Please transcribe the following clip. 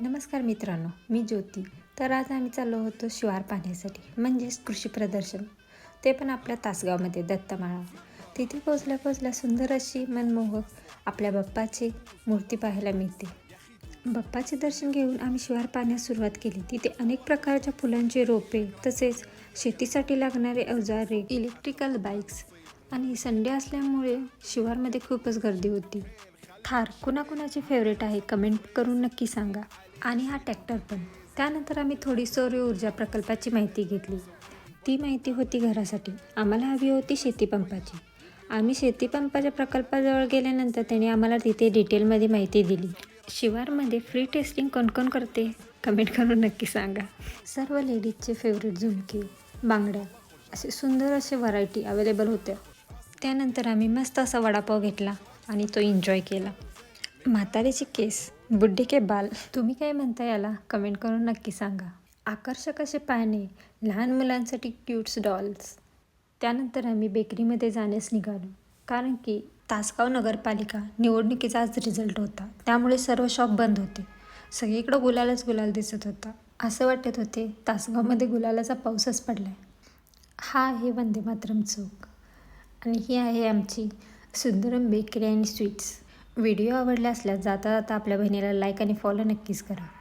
नमस्कार मित्रांनो, मी ज्योती. तर आज आम्ही चाललो होतो शिवार पाहण्यासाठी, म्हणजेच कृषी प्रदर्शन. ते पण आपल्या तासगावमध्ये दत्तमाळा. तिथे पोचल्या सुंदर अशी मनमोहक आपल्या बाप्पाची मूर्ती पाहायला मिळते. बाप्पाचे दर्शन घेऊन आम्ही शिवार पाहण्यास सुरुवात केली. तिथे अनेक प्रकारच्या फुलांची रोपे, तसेच शेतीसाठी लागणारे अवजारे, इलेक्ट्रिकल बाईक्स आणि संडे असल्यामुळे शिवारमध्ये खूपच गर्दी होती. थार कुणाकुणाची फेवरेट आहे कमेंट करून नक्की सांगा. आणि हा ट्रॅक्टर पण. त्यानंतर आम्ही थोडी सौर ऊर्जा प्रकल्पाची माहिती घेतली. ती माहिती होती घरासाठी. आम्हाला हवी होती शेतीपंपाची. आम्ही शेतीपंपाच्या प्रकल्पाजवळ गेल्यानंतर त्याने आम्हाला तिथे डिटेलमध्ये माहिती दिली. शिवारमध्ये फ्री टेस्टिंग कोण करते कमेंट करून नक्की सांगा. सर्व लेडीजचे फेवरेट झुमके, बांगड्या असे सुंदर असे व्हरायटी अवेलेबल होत्या. त्यानंतर आम्ही मस्त असा वडापाव घेतला आणि तो एन्जॉय केला. म्हातारीचे केस, बुड्ढे के बाल, तुम्ही काय म्हणता याला कमेंट करून नक्की सांगा. आकर्षक असे पाळणे, लहान मुलांसाठी क्यूट्स डॉल्स. त्यानंतर आम्ही बेकरीमध्ये जाण्यास निघालो, कारण की तासगाव नगरपालिका निवडणुकीचा आज रिझल्ट होता. त्यामुळे सर्व शॉप बंद होते. सगळीकडं गुलालच गुलाल दिसत होता. असं वाटत होते तासगावमध्ये गुलालाचा पाऊसच पडलाय. हा आहे वंदे मातरम चौक आणि ही आहे आमची Sundaram bakery and sweets. Video आवडला असल्यास जाता जाता आपल्या बहिणीला लाईक आणि फॉलो नक्कीच करा.